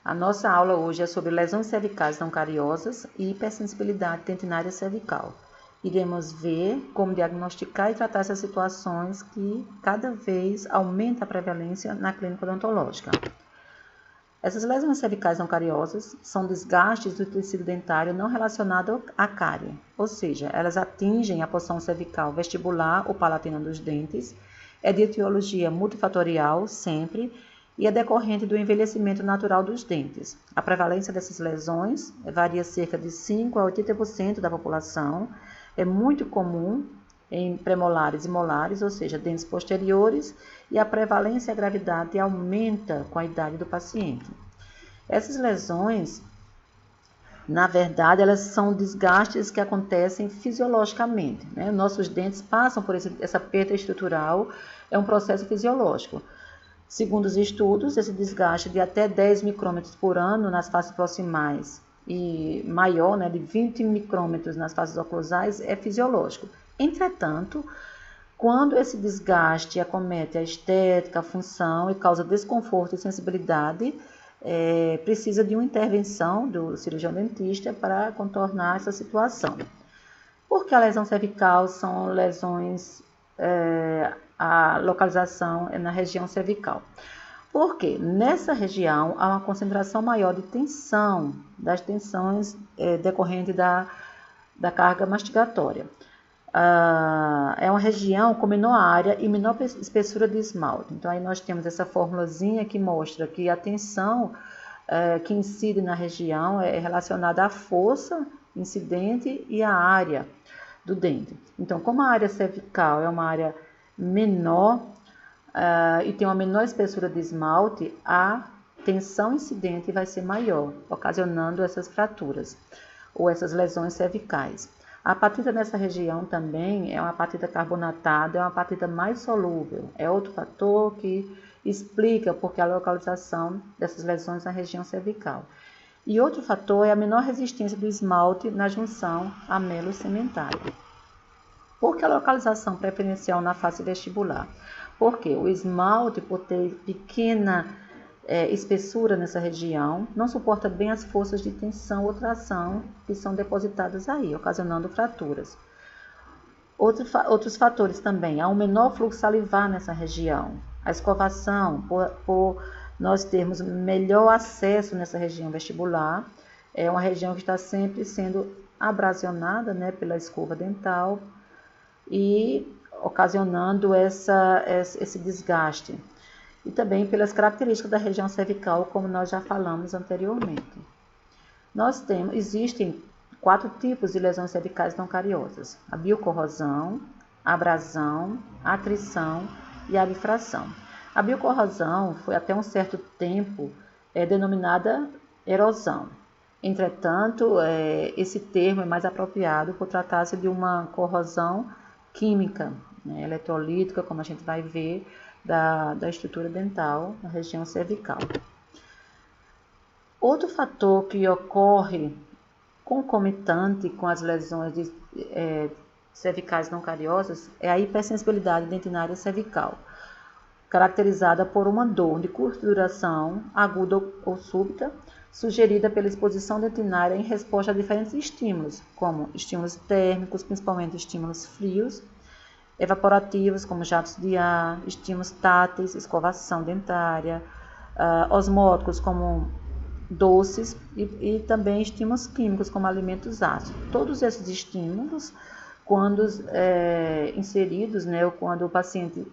A nossa aula hoje é sobre lesões cervicais não cariosas e hipersensibilidade dentinária cervical. Iremos ver como diagnosticar e tratar essas situações que cada vez aumenta a prevalência na clínica odontológica. Essas lesões cervicais não cariosas são desgastes do tecido dentário não relacionado à cárie, ou seja, elas atingem a porção cervical vestibular ou palatina dos dentes, é de etiologia multifatorial sempre, e é decorrente do envelhecimento natural dos dentes. A prevalência dessas lesões varia cerca de 5 a 80% da população. É muito comum em premolares e molares, ou seja, dentes posteriores, e a prevalência e a gravidade aumenta com a idade do paciente. Essas lesões, na verdade, elas são desgastes que acontecem fisiologicamente, né? Nossos dentes passam por essa perda estrutural, é um processo fisiológico. Segundo os estudos, esse desgaste de até 10 micrômetros por ano nas faces proximais e maior, né, de 20 micrômetros nas faces oclusais, é fisiológico. Entretanto, quando esse desgaste acomete a estética, a função e causa desconforto e sensibilidade, precisa de uma intervenção do cirurgião dentista para contornar essa situação. Porque a lesão cervical são lesões, a localização é na região cervical. Porque nessa região há uma concentração maior de tensão, das tensões decorrentes da carga mastigatória. É uma região com menor área e menor espessura de esmalte. Então, aí nós temos essa formulazinha que mostra que a tensão que incide na região é relacionada à força incidente e à área do dente. Então, como a área cervical é uma área menor e tem uma menor espessura de esmalte, a tensão incidente vai ser maior, ocasionando essas fraturas ou essas lesões cervicais. A apatita nessa região também é uma apatita carbonatada, é uma apatita mais solúvel. É outro fator que explica porque a localização dessas lesões na região cervical. E outro fator é a menor resistência do esmalte na junção amelo-cementária. Por que a localização preferencial na face vestibular? Porque o esmalte, por ter pequena espessura nessa região, não suporta bem as forças de tensão ou tração que são depositadas aí, ocasionando fraturas. Outros fatores também, há um menor fluxo salivar nessa região. A escovação, por nós termos melhor acesso nessa região vestibular, é uma região que está sempre sendo abrasionada, né, pela escova dental e ocasionando esse desgaste. E também pelas características da região cervical, como nós já falamos anteriormente. Existem 4 tipos de lesões cervicais não cariosas: a biocorrosão, a abrasão, a atrição e a bifração. A biocorrosão foi até um certo tempo denominada erosão. Entretanto, esse termo é mais apropriado por tratar-se de uma corrosão química, né, eletrolítica, como a gente vai ver, da estrutura dental na região cervical. Outro fator que ocorre concomitante com as lesões cervicais não cariosas é a hipersensibilidade dentinária cervical, caracterizada por uma dor de curta duração, aguda ou súbita, sugerida pela exposição dentinária em resposta a diferentes estímulos, como estímulos térmicos, principalmente estímulos frios, evaporativos, como jatos de ar, estímulos táteis, escovação dentária, osmóticos, como doces, e também estímulos químicos, como alimentos ácidos. Todos esses estímulos, quando inseridos, né, ou quando o paciente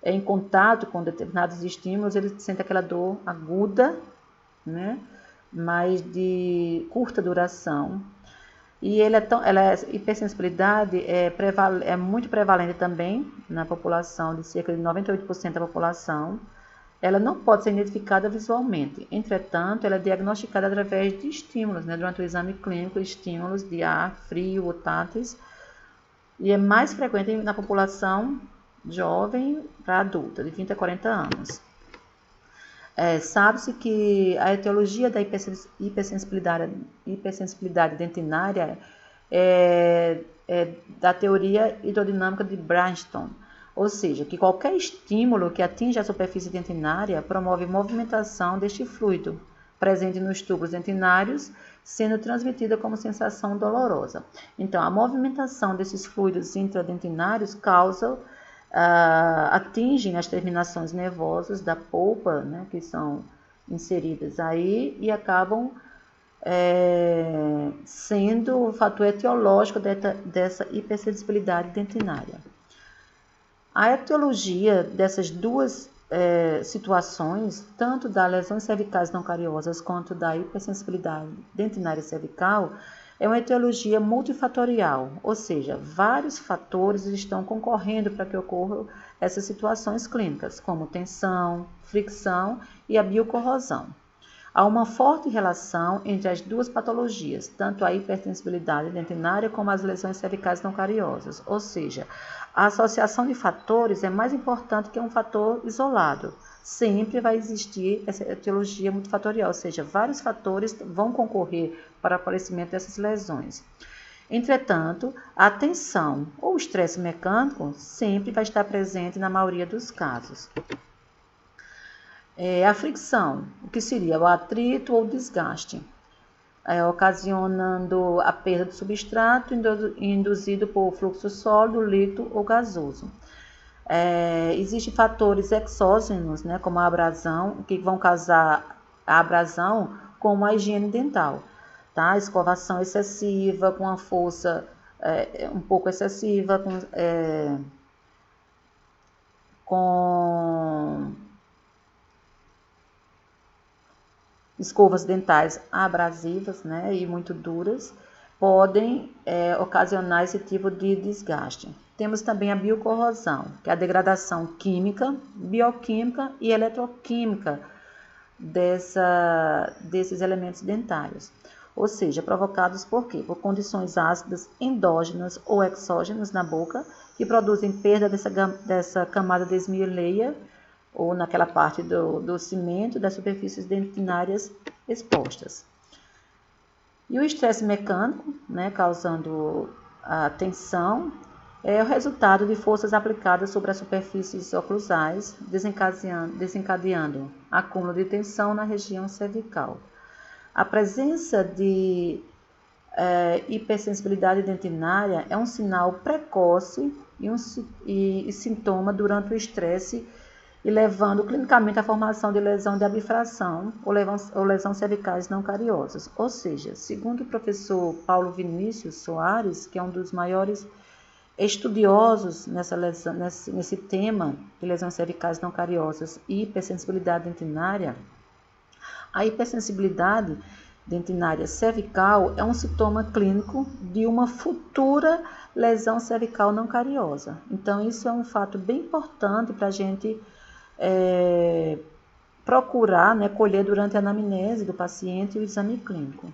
é em contato com determinados estímulos, ele sente aquela dor aguda, né, mas de curta duração. E hipersensibilidade é muito prevalente também na população, de cerca de 98% da população. Ela não pode ser identificada visualmente, entretanto, ela é diagnosticada através de estímulos, né, durante o exame clínico, estímulos de ar, frio ou táteis, e é mais frequente na população jovem para adulta, de 20 a 40 anos. Sabe-se que a etiologia da hipersensibilidade dentinária é da teoria hidrodinâmica de Bryanston, ou seja, que qualquer estímulo que atinja a superfície dentinária promove movimentação deste fluido, presente nos tubos dentinários, sendo transmitida como sensação dolorosa. Então, a movimentação desses fluidos intradentinários atingem as terminações nervosas da polpa, né, que são inseridas aí, e acabam sendo o fator etiológico dessa hipersensibilidade dentinária. A etiologia dessas duas situações, tanto das lesões cervicais não cariosas quanto da hipersensibilidade dentinária cervical, é uma etiologia multifatorial, ou seja, vários fatores estão concorrendo para que ocorram essas situações clínicas, como tensão, fricção e a biocorrosão. Há uma forte relação entre as duas patologias, tanto a hipersensibilidade dentinária como as lesões cervicais não cariosas, ou seja, a associação de fatores é mais importante que um fator isolado. Sempre vai existir essa etiologia multifatorial, ou seja, vários fatores vão concorrer para o aparecimento dessas lesões. Entretanto, a tensão ou estresse mecânico sempre vai estar presente na maioria dos casos. A fricção, o que seria o atrito ou desgaste, ocasionando a perda de substrato induzido por fluxo sólido, líquido ou gasoso. Existem fatores exógenos, né, como a abrasão, que vão causar a abrasão, como a higiene dental, tá? A escovação excessiva, com a força um pouco excessiva, com escovas dentais abrasivas, né, e muito duras, podem ocasionar esse tipo de desgaste. Temos também a biocorrosão, que é a degradação química, bioquímica e eletroquímica desses elementos dentários. Ou seja, provocados por quê? Por condições ácidas endógenas ou exógenas na boca, que produzem perda dessa camada desmieleia, ou naquela parte do cimento das superfícies dentinárias expostas. E o estresse mecânico, né, causando a tensão, é o resultado de forças aplicadas sobre as superfícies oclusais, desencadeando acúmulo de tensão na região cervical. A presença de hipersensibilidade dentinária é um sinal precoce e sintoma durante o estresse, e levando clinicamente à formação de lesão de abifração ou lesão cervicais não cariosas. Ou seja, segundo o professor Paulo Vinícius Soares, que é um dos maiores estudiosos nesse tema de lesões cervicais não cariosas e hipersensibilidade dentinária, a hipersensibilidade dentinária cervical é um sintoma clínico de uma futura lesão cervical não cariosa. Então, isso é um fato bem importante para a gente procurar, né, colher durante a anamnese do paciente e o exame clínico.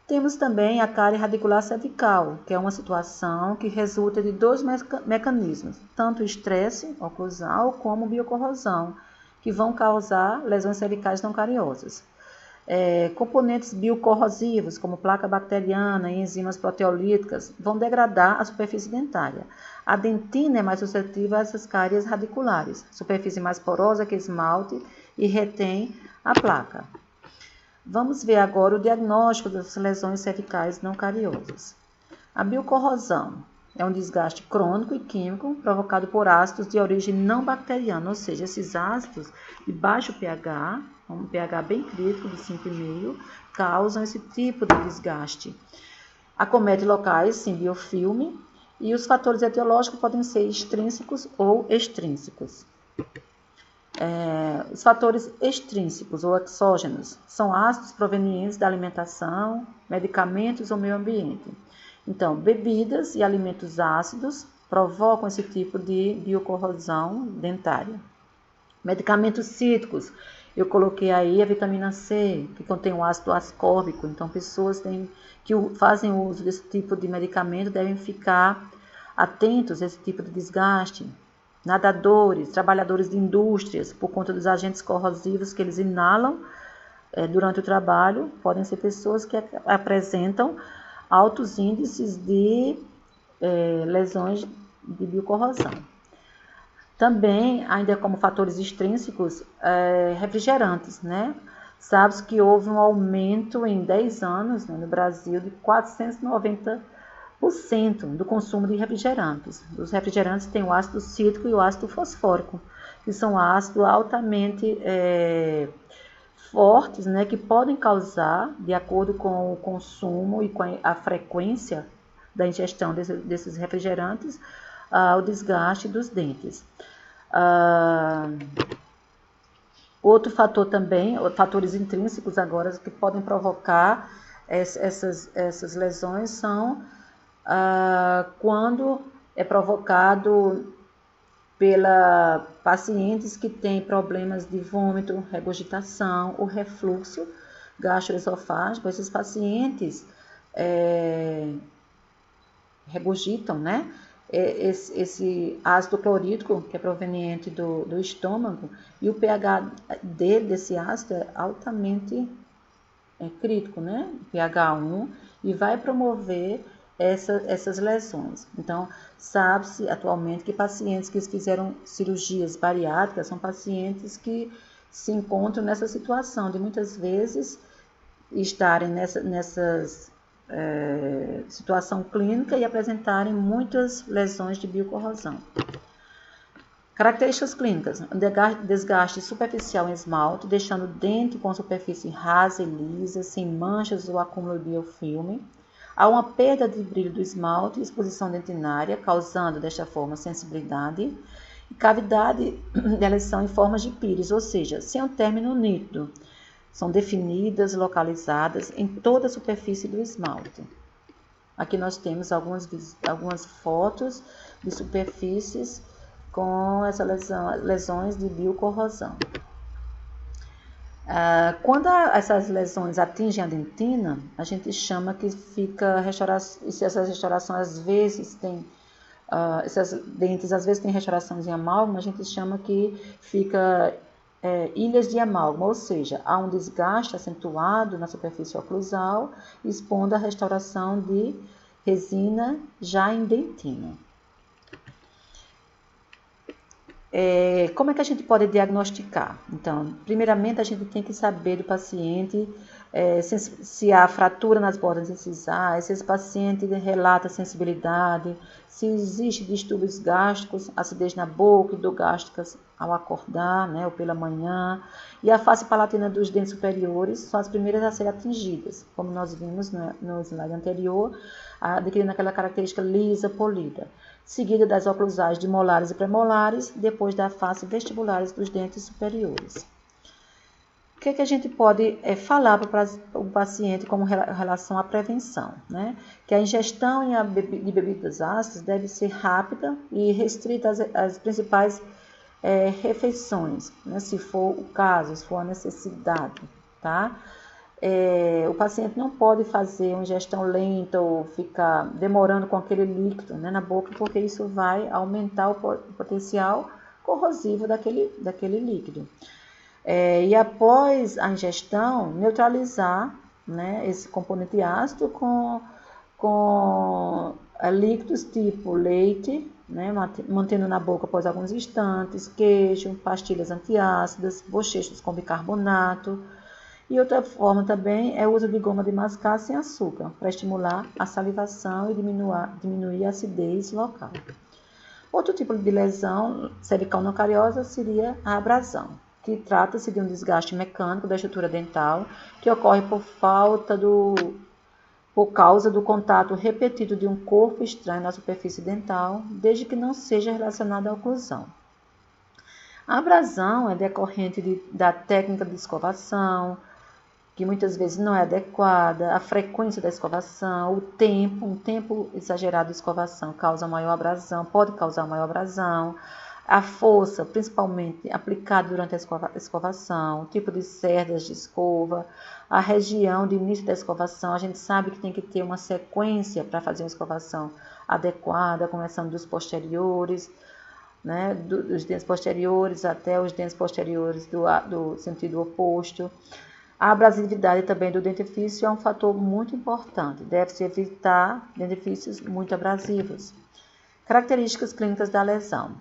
Temos também a cárie radicular cervical, que é uma situação que resulta de dois mecanismos, tanto o estresse oclusal como biocorrosão, que vão causar lesões cervicais não cariosas. Componentes biocorrosivos, como placa bacteriana e enzimas proteolíticas, vão degradar a superfície dentária. A dentina é mais suscetível a essas cáries radiculares, superfície mais porosa que esmalte e retém a placa. Vamos ver agora o diagnóstico das lesões cervicais não cariosas. A biocorrosão é um desgaste crônico e químico provocado por ácidos de origem não bacteriana, ou seja, esses ácidos de baixo pH, um pH bem crítico de 5,5, causam esse tipo de desgaste. Acomete locais sem biofilme e os fatores etiológicos podem ser extrínsecos ou extrínsecos. Os fatores extrínsecos ou exógenos são ácidos provenientes da alimentação, medicamentos ou meio ambiente. Então, bebidas e alimentos ácidos provocam esse tipo de biocorrosão dentária. Medicamentos cítricos, eu coloquei aí a vitamina C, que contém o ácido ascórbico. Então, pessoas que fazem uso desse tipo de medicamento devem ficar atentos a esse tipo de desgaste. Nadadores, trabalhadores de indústrias, por conta dos agentes corrosivos que eles inalam durante o trabalho, podem ser pessoas que apresentam altos índices de lesões de biocorrosão. Também, ainda como fatores extrínsecos, refrigerantes, né? Sabe-se que houve um aumento em 10 anos, né, no Brasil de 490% do consumo de refrigerantes. Os refrigerantes têm o ácido cítrico e o ácido fosfórico, que são ácidos altamente fortes, né, que podem causar, de acordo com o consumo e com a frequência da ingestão desses refrigerantes, o desgaste dos dentes. Outro fator também, fatores intrínsecos agora que podem provocar essas lesões são quando é provocado pela pacientes que têm problemas de vômito, regurgitação, o refluxo gastroesofágico. Esses pacientes regurgitam, né? Esse ácido clorídrico que é proveniente do estômago, e o pH desse ácido é altamente crítico, né? pH 1, e vai promover essas lesões. Então, sabe-se atualmente que pacientes que fizeram cirurgias bariátricas são pacientes que se encontram nessa situação de muitas vezes estarem nessas situação clínica e apresentarem muitas lesões de biocorrosão. Características clínicas: desgaste superficial em esmalte, deixando o dente com superfície rasa e lisa, sem manchas ou acúmulo de biofilme. Há uma perda de brilho do esmalte e exposição dentinária, causando desta forma sensibilidade. E cavidade, elas são em formas de pires, ou seja, sem um término nítido. São definidas, localizadas em toda a superfície do esmalte. Aqui nós temos algumas fotos de superfícies com essas lesões de biocorrosão. Quando essas lesões atingem a dentina, a gente chama que fica restauração, e se essas restaurações às vezes têm, essas dentes às vezes têm restaurações em amálgama, a gente chama que fica ilhas de amálgama, ou seja, há um desgaste acentuado na superfície oclusal, expondo a restauração de resina já em dentina. Como é que a gente pode diagnosticar? Então, primeiramente a gente tem que saber do paciente se há fratura nas bordas incisais, se esse paciente relata sensibilidade, se existe distúrbios gástricos, acidez na boca e gástricas ao acordar, né, ou pela manhã. E a face palatina dos dentes superiores são as primeiras a serem atingidas, como nós vimos no slide anterior, adquirindo aquela característica lisa, polida, seguida das oclusais de molares e premolares, depois da face vestibulares dos dentes superiores. O que a gente pode falar para o paciente como relação à prevenção, né? Que a ingestão de bebidas ácidas deve ser rápida e restrita às principais refeições, né? Se for o caso, se for a necessidade, tá? O paciente não pode fazer uma ingestão lenta ou ficar demorando com aquele líquido, né, na boca, porque isso vai aumentar o potencial corrosivo daquele líquido. E após a ingestão, neutralizar, né, esse componente ácido com líquidos tipo leite, né, mantendo na boca após alguns instantes, queijo, pastilhas antiácidas, bochechos com bicarbonato. E outra forma também é o uso de goma de mascar sem açúcar, para estimular a salivação e diminuir a acidez local. Outro tipo de lesão cervical não cariosa seria a abrasão, que trata-se de um desgaste mecânico da estrutura dental que ocorre por causa do contato repetido de um corpo estranho na superfície dental, desde que não seja relacionado à oclusão. A abrasão é decorrente da técnica de escovação, que muitas vezes não é adequada, a frequência da escovação, um tempo exagerado de escovação pode causar maior abrasão, a força, principalmente aplicada durante a escovação, o tipo de cerdas de escova, a região de início da escovação. A gente sabe que tem que ter uma sequência para fazer uma escovação adequada, começando dos posteriores, né, dos dentes posteriores até os dentes posteriores do sentido oposto. A abrasividade também do dentifrício é um fator muito importante. Deve-se evitar dentifrícios muito abrasivos. Características clínicas da lesão.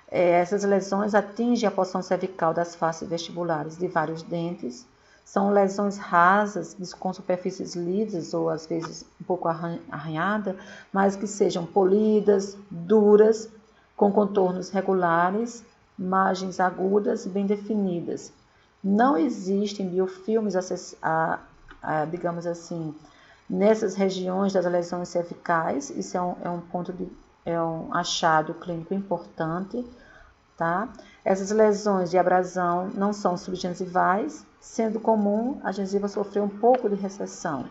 Essas lesões atingem a porção cervical das faces vestibulares de vários dentes, São lesões rasas, com superfícies lisas ou às vezes um pouco arranhadas, mas que sejam polidas, duras, com contornos regulares, margens agudas e bem definidas. Não existem biofilmes, digamos assim, nessas regiões das lesões cervicais. Isso é um achado clínico importante. Tá? Essas lesões de abrasão não são subgengivais, sendo comum a gengiva sofrer um pouco de recessão.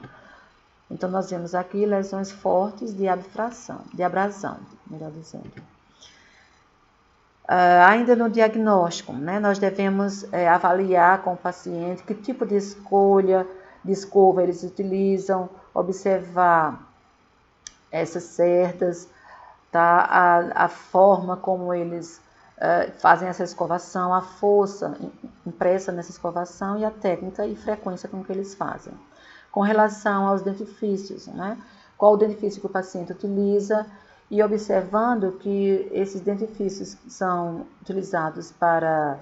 Então, nós vemos aqui lesões fortes de abrasão, melhor dizendo. Ainda no diagnóstico, né, nós devemos avaliar com o paciente que tipo de escolha de escova eles utilizam, observar essas cerdas, tá? A forma como eles fazem essa escovação, a força impressa nessa escovação e a técnica e frequência com que eles fazem. Com relação aos dentifícios, né? Qual o dentifício que o paciente utiliza e observando que esses dentifícios são utilizados para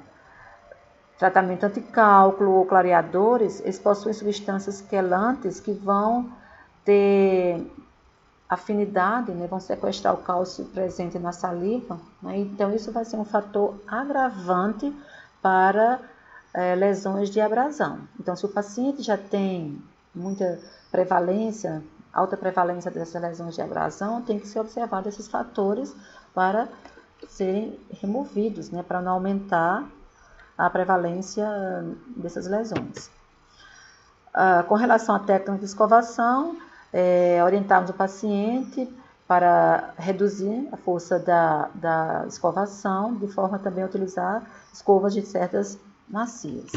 tratamento anticálculo ou clareadores, eles possuem substâncias quelantes que vão ter afinidade, né, vão sequestrar o cálcio presente na saliva, né, então isso vai ser um fator agravante para lesões de abrasão. Então, se o paciente já tem muita prevalência, alta prevalência dessas lesões de abrasão, tem que ser observado esses fatores para serem removidos, né, para não aumentar a prevalência dessas lesões. Com relação à técnica de escovação, orientamos o paciente para reduzir a força da escovação, de forma também a utilizar escovas de cerdas macias.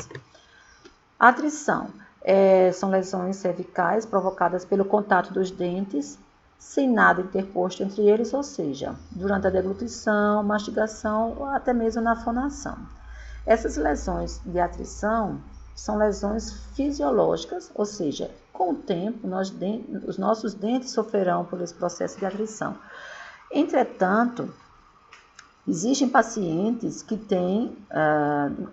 Atrição são lesões cervicais provocadas pelo contato dos dentes, sem nada interposto entre eles, ou seja, durante a deglutição, mastigação ou até mesmo na fonação. Essas lesões de atrição são lesões fisiológicas, ou seja, com o tempo, os nossos dentes sofrerão por esse processo de atrição. Entretanto, existem pacientes que têm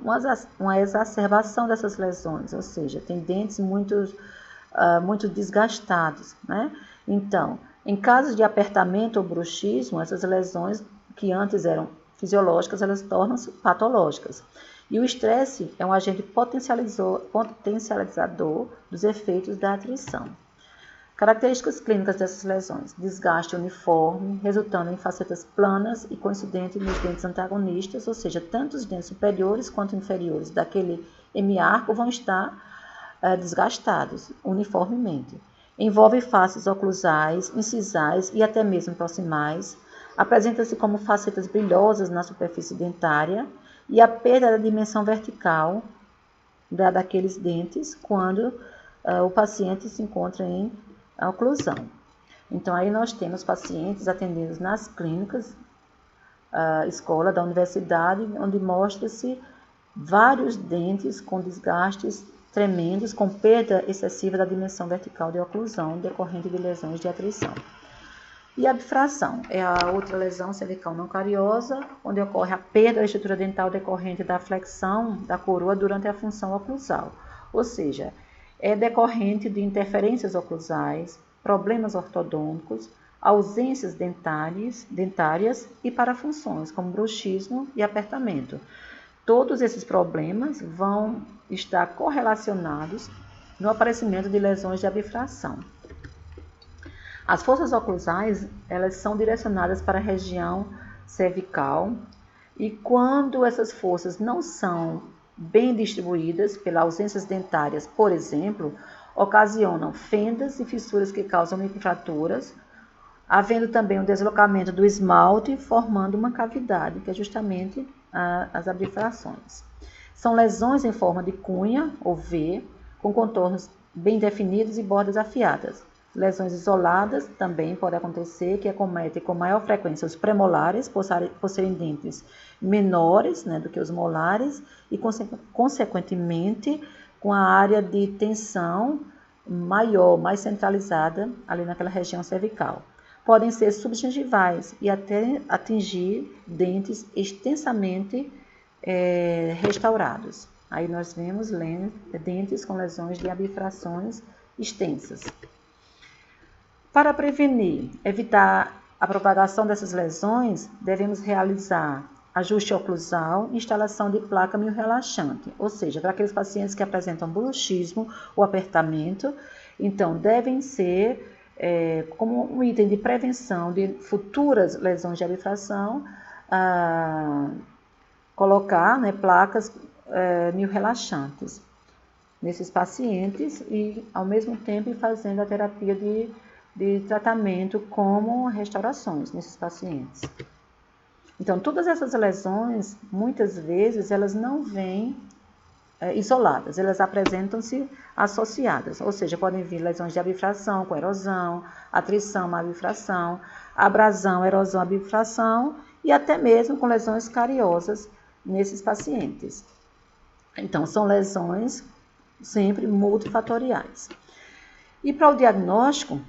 uma exacerbação dessas lesões, ou seja, têm dentes muito desgastados, né? Então, em casos de apertamento ou bruxismo, essas lesões que antes eram fisiológicas, elas tornam-se patológicas. E o estresse é um agente potencializador dos efeitos da atrição. Características clínicas dessas lesões: desgaste uniforme, resultando em facetas planas e coincidentes nos dentes antagonistas, ou seja, tanto os dentes superiores quanto inferiores daquele hemiarco vão estar desgastados uniformemente. Envolve faces oclusais, incisais e até mesmo proximais. Apresenta-se como facetas brilhosas na superfície dentária e a perda da dimensão vertical daqueles dentes quando o paciente se encontra em oclusão. Então, aí nós temos pacientes atendidos nas clínicas, escola da universidade, onde mostra-se vários dentes com desgastes tremendos, com perda excessiva da dimensão vertical de oclusão, decorrente de lesões de atrição. E a bifração é a outra lesão cervical não cariosa, onde ocorre a perda da estrutura dental decorrente da flexão da coroa durante a função oclusal, ou seja, é decorrente de interferências oclusais, problemas ortodônticos, ausências dentárias e parafunções, como bruxismo e apertamento. Todos esses problemas vão estar correlacionados no aparecimento de lesões de abifração. As forças oclusais, elas são direcionadas para a região cervical e quando essas forças não são bem distribuídas pelas ausências dentárias, por exemplo, ocasionam fendas e fissuras que causam microfraturas, havendo também um deslocamento do esmalte, formando uma cavidade, que é justamente as abifrações. São lesões em forma de cunha ou V, com contornos bem definidos e bordas afiadas. Lesões isoladas também podem acontecer, que acometem com maior frequência os premolares, por serem dentes menores, né, do que os molares, e consequentemente com a área de tensão maior, mais centralizada ali naquela região cervical. Podem ser subgengivais e até atingir dentes extensamente restaurados. Aí nós vemos dentes com lesões de bifrações extensas. Para prevenir, evitar a propagação dessas lesões, devemos realizar ajuste oclusal, instalação de placa miorrelaxante, ou seja, para aqueles pacientes que apresentam bruxismo ou apertamento, então devem ser, como um item de prevenção de futuras lesões de bifração, colocar, né, placas miorrelaxantes nesses pacientes e, ao mesmo tempo, fazendo a terapia de tratamento como restaurações nesses pacientes. Então, todas essas lesões, muitas vezes, elas não vêm isoladas, elas apresentam-se associadas, ou seja, podem vir lesões de abifração com erosão, atrição, abifração, abrasão, erosão, abifração e até mesmo com lesões cariosas nesses pacientes. Então, são lesões sempre multifatoriais. E para o diagnóstico,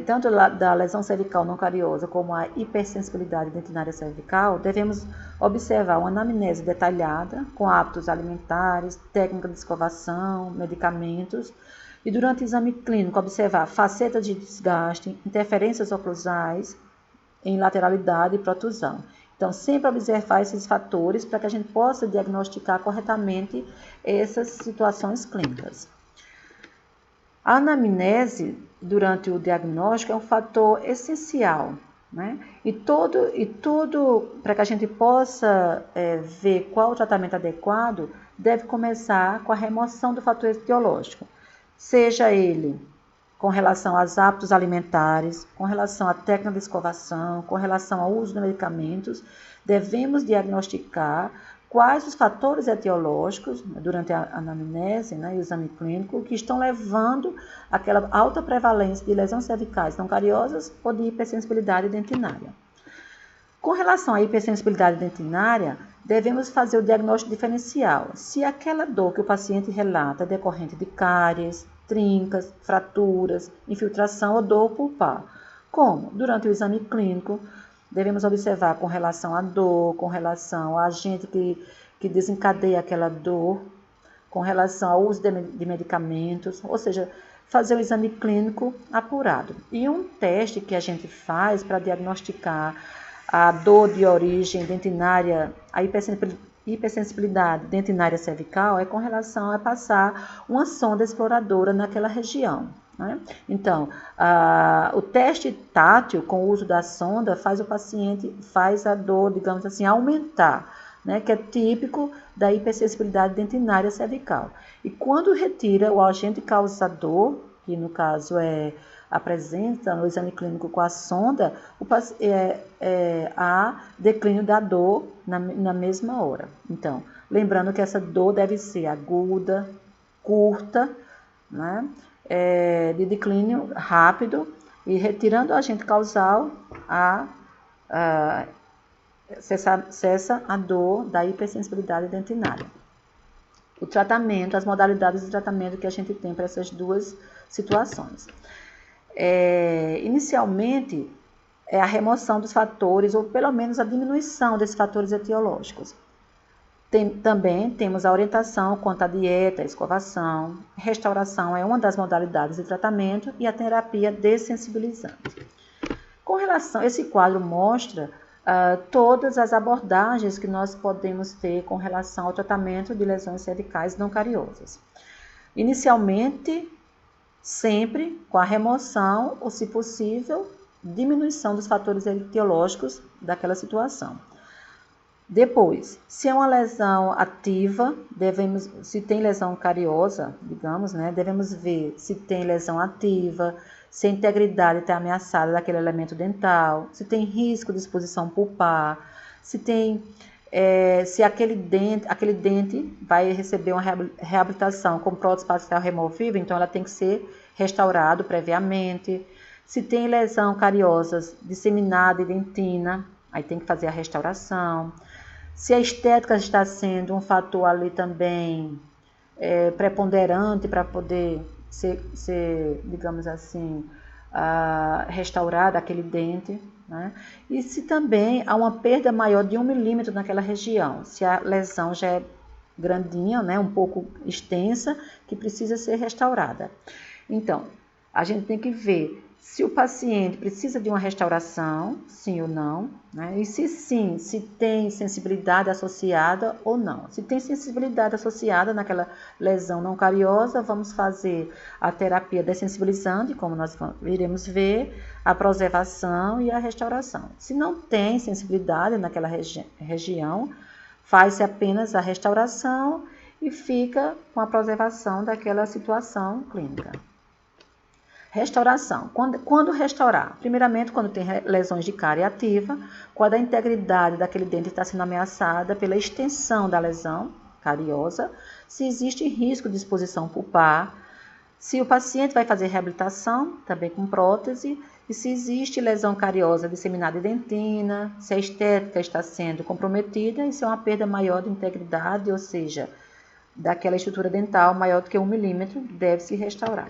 tanto da lesão cervical não cariosa como a hipersensibilidade dentinária cervical, devemos observar uma anamnese detalhada com hábitos alimentares, técnica de escovação, medicamentos e durante o exame clínico observar facetas de desgaste, interferências oclusais em lateralidade e protusão. Então, sempre observar esses fatores para que a gente possa diagnosticar corretamente essas situações clínicas. A anamnese, durante o diagnóstico, é um fator essencial, né? E tudo para que a gente possa ver qual o tratamento adequado, deve começar com a remoção do fator etiológico, seja ele com relação aos hábitos alimentares, com relação à técnica de escovação, com relação ao uso de medicamentos, devemos diagnosticar quais os fatores etiológicos durante a anamnese, né, e o exame clínico que estão levando àquela alta prevalência de lesões cervicais não cariosas ou de hipersensibilidade dentinária. Com relação à hipersensibilidade dentinária, devemos fazer o diagnóstico diferencial. Se aquela dor que o paciente relata é decorrente de cáries, trincas, fraturas, infiltração ou dor pulpar. Como? Durante o exame clínico, devemos observar com relação à dor, com relação ao agente que desencadeia aquela dor, com relação ao uso de medicamentos, ou seja, fazer o exame clínico apurado. E um teste que a gente faz para diagnosticar a dor de origem dentinária, a hipersensibilidade dentinária cervical, é com relação a passar uma sonda exploradora naquela região. Né? Então, o teste tátil com o uso da sonda faz a dor, digamos assim, aumentar, né? Que é típico da hipersensibilidade dentinária cervical. E quando retira o agente causador, que no caso apresenta no exame clínico com a sonda, há declínio da dor na mesma hora. Então, lembrando que essa dor deve ser aguda, curta, né? De declínio rápido, e retirando o agente causal, cessa a dor da hipersensibilidade dentinária. O tratamento, as modalidades de tratamento que a gente tem para essas duas situações. Inicialmente, é a remoção dos fatores, ou pelo menos a diminuição desses fatores etiológicos. Também temos a orientação quanto à dieta, a escovação, restauração é uma das modalidades de tratamento e a terapia dessensibilizante. Com relação, esse quadro mostra todas as abordagens que nós podemos ter com relação ao tratamento de lesões cervicais não cariosas. Inicialmente, sempre com a remoção, ou se possível, diminuição dos fatores etiológicos daquela situação. Depois, se é uma lesão ativa, se tem lesão cariosa, digamos, né, devemos ver se tem lesão ativa, se a integridade está ameaçada daquele elemento dental, se tem risco de exposição pulpar, se aquele dente vai receber uma reabilitação com prótese parcial removível, então ela tem que ser restaurado previamente. Se tem lesão cariosa disseminada e dentina, aí tem que fazer a restauração. Se a estética está sendo um fator ali também preponderante para poder ser, digamos assim, restaurado aquele dente, né? E se também há uma perda maior de 1 milímetro naquela região, se a lesão já é grandinha, né, um pouco extensa, que precisa ser restaurada. Então, a gente tem que ver se o paciente precisa de uma restauração, sim ou não, né? E se sim, se tem sensibilidade associada ou não. Se tem sensibilidade associada naquela lesão não cariosa, vamos fazer a terapia dessensibilizante, como nós iremos ver, a preservação e a restauração. Se não tem sensibilidade naquela região, faz-se apenas a restauração e fica com a preservação daquela situação clínica. Restauração. Quando restaurar? Primeiramente, quando tem lesões de cárie ativa, quando a integridade daquele dente está sendo ameaçada pela extensão da lesão cariosa, se existe risco de exposição pulpar, se o paciente vai fazer reabilitação, também com prótese, e se existe lesão cariosa disseminada em dentina, se a estética está sendo comprometida e se é uma perda maior de integridade, ou seja, daquela estrutura dental maior do que 1 milímetro, deve-se restaurar.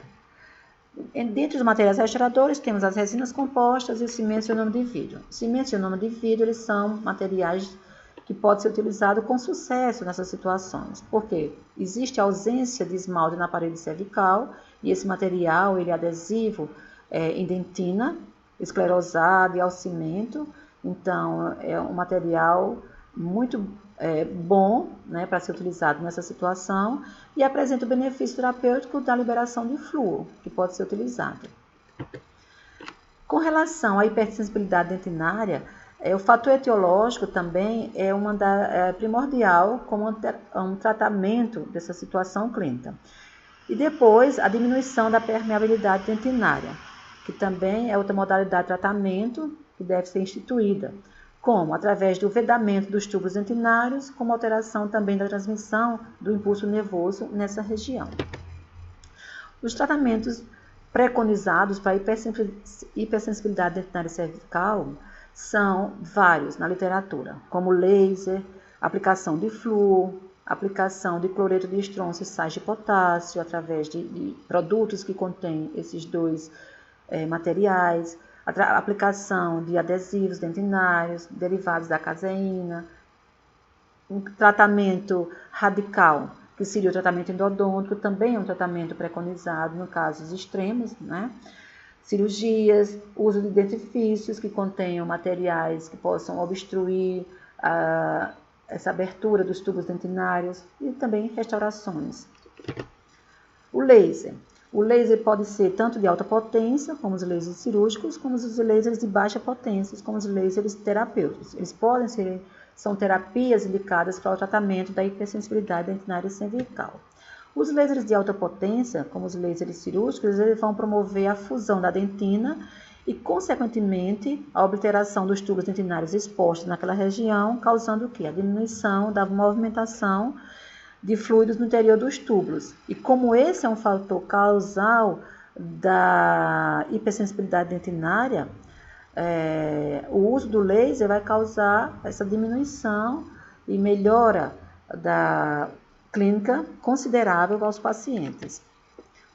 Dentre os materiais restauradores, temos as resinas compostas e o cimento e cionômero de vidro. O cimento e cionômero de vidro, eles são materiais que podem ser utilizados com sucesso nessas situações, porque existe ausência de esmalte na parede cervical e esse material ele é adesivo em dentina, esclerosado e ao cimento, então é um material muito bom, né, para ser utilizado nessa situação e apresenta o benefício terapêutico da liberação de flúor, que pode ser utilizado. Com relação à hipersensibilidade dentinária, o fator etiológico também é primordial como um tratamento dessa situação clínica. E depois, a diminuição da permeabilidade dentinária, que também é outra modalidade de tratamento que deve ser instituída, como através do vedamento dos tubos dentinários, como alteração também da transmissão do impulso nervoso nessa região. Os tratamentos preconizados para hipersensibilidade dentinária cervical são vários na literatura, como laser, aplicação de flúor, aplicação de cloreto de estrôncio e sais de potássio através de produtos que contêm esses dois materiais, a aplicação de adesivos dentinários derivados da caseína, um tratamento radical, que seria o tratamento endodôntico, também é um tratamento preconizado em casos extremos, né? Cirurgias, uso de dentifrícios que contenham materiais que possam obstruir essa abertura dos tubos dentinários e também restaurações. O laser. O laser pode ser tanto de alta potência, como os lasers cirúrgicos, como os lasers de baixa potência, como os lasers terapêuticos. Eles são terapias indicadas para o tratamento da hipersensibilidade dentinária cervical. Os lasers de alta potência, como os lasers cirúrgicos, eles vão promover a fusão da dentina e, consequentemente, a obliteração dos tubos dentinários expostos naquela região, causando o quê? A diminuição da movimentação de fluidos no interior dos túbulos. E como esse é um fator causal da hipersensibilidade dentinária, o uso do laser vai causar essa diminuição e melhora da clínica considerável aos pacientes.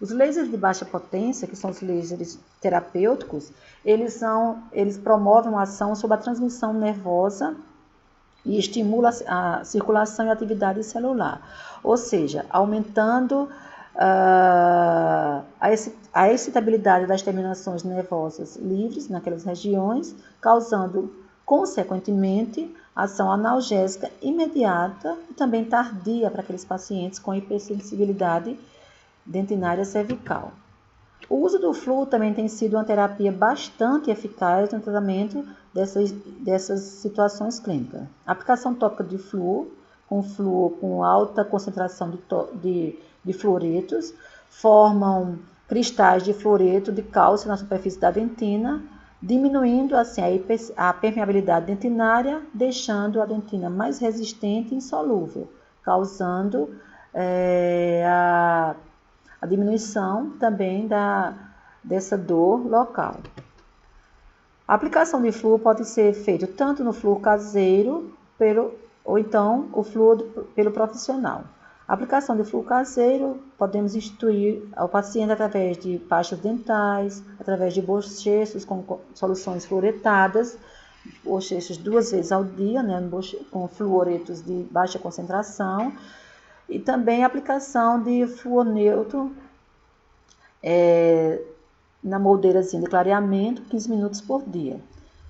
Os lasers de baixa potência, que são os lasers terapêuticos, eles promovem uma ação sobre a transmissão nervosa e estimula a circulação e atividade celular, ou seja, aumentando a excitabilidade das terminações nervosas livres naquelas regiões, causando, consequentemente, ação analgésica imediata e também tardia para aqueles pacientes com hipersensibilidade dentinária cervical. O uso do flúor também tem sido uma terapia bastante eficaz no tratamento dessas situações clínicas. A aplicação tópica de flúor com alta concentração de fluoretos formam cristais de fluoreto de cálcio na superfície da dentina, diminuindo assim a permeabilidade dentinária, deixando a dentina mais resistente e insolúvel, causando a diminuição também dessa dor local. A aplicação de flúor pode ser feita tanto no flúor caseiro ou então o flúor pelo profissional. A aplicação de flúor caseiro podemos instituir ao paciente através de pastas dentais, através de bochechos com soluções fluoretadas, bochechos 2 vezes ao dia, né, com fluoretos de baixa concentração, E também a aplicação de flúor neutro na moldeirazinha de clareamento, 15 minutos por dia.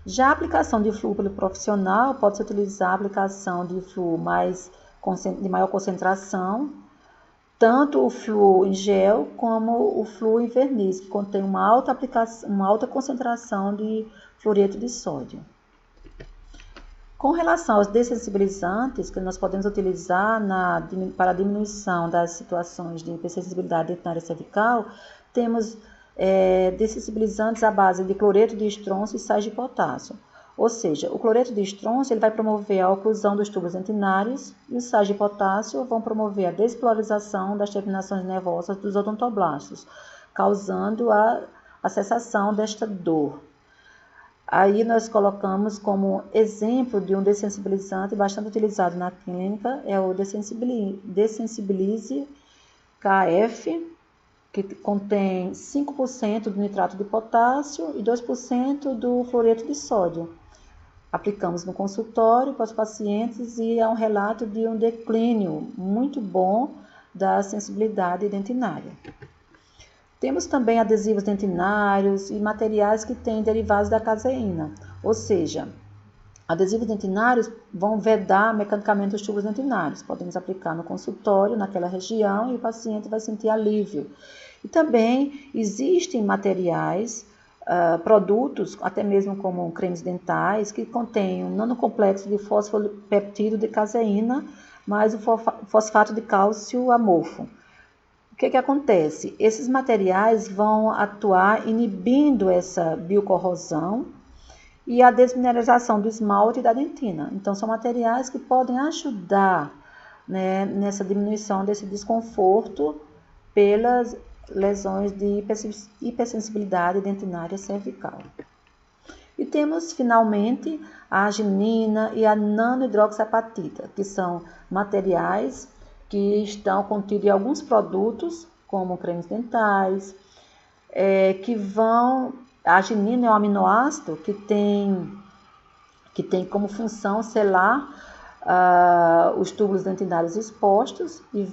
Já a aplicação de flúor pelo profissional, pode-se utilizar a aplicação de flúor de maior concentração, tanto o flúor em gel como o flúor em verniz, que contém uma alta concentração de fluoreto de sódio. Com relação aos dessensibilizantes, que nós podemos utilizar para a diminuição das situações de hipersensibilidade dentro da área cervical, temos dessensibilizantes à base de cloreto de estrôncio e sais de potássio. Ou seja, o cloreto de estrôncio ele vai promover a oclusão dos tubos dentinários e os sais de potássio vão promover a despolarização das terminações nervosas dos odontoblastos, causando a cessação desta dor. Aí nós colocamos como exemplo de um dessensibilizante bastante utilizado na clínica, é o Dessensibilize KF, que contém 5% do nitrato de potássio e 2% do fluoreto de sódio. Aplicamos no consultório para os pacientes e há um relato de um declínio muito bom da sensibilidade dentinária. Temos também adesivos dentinários e materiais que têm derivados da caseína, ou seja, adesivos dentinários vão vedar mecanicamente os tubos dentinários. Podemos aplicar no consultório, naquela região, e o paciente vai sentir alívio. E também existem materiais, produtos, até mesmo como cremes dentais, que contêm um nanocomplexo de fosfolipeptídeo de caseína mais o fosfato de cálcio amorfo. O que acontece? Esses materiais vão atuar inibindo essa biocorrosão e a desmineralização do esmalte e da dentina. Então, são materiais que podem ajudar, né, nessa diminuição desse desconforto pelas lesões de hipersensibilidade dentinária cervical. E temos, finalmente, a arginina e a nanohidroxiapatita, que são materiais que estão contidos em alguns produtos, como cremes dentais, a arginina é um aminoácido que tem como função selar os túbulos dentinários expostos e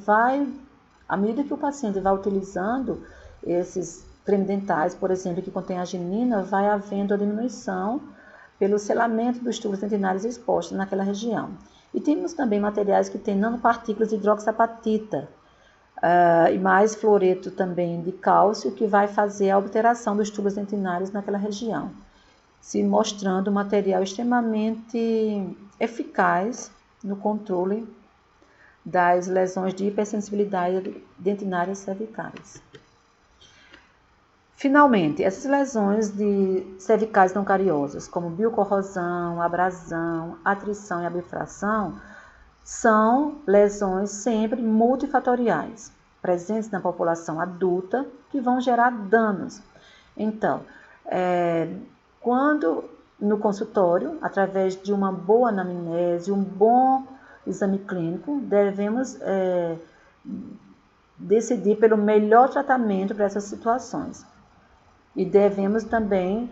à medida que o paciente vai utilizando esses cremes dentais, por exemplo, que contém arginina, vai havendo a diminuição pelo selamento dos túbulos dentinários expostos naquela região. E temos também materiais que têm nanopartículas de hidroxiapatita e mais fluoreto também de cálcio, que vai fazer a alteração dos tubos dentinários naquela região, se mostrando um material extremamente eficaz no controle das lesões de hipersensibilidade dentinária cervicais. Finalmente, essas lesões cervicais não cariosas, como biocorrosão, abrasão, atrição e abifração, são lesões sempre multifatoriais, presentes na população adulta, que vão gerar danos. Então, quando no consultório, através de uma boa anamnese, um bom exame clínico, devemos decidir pelo melhor tratamento para essas situações. E devemos também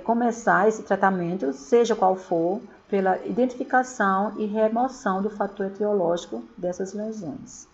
começar esse tratamento, seja qual for, pela identificação e remoção do fator etiológico dessas lesões.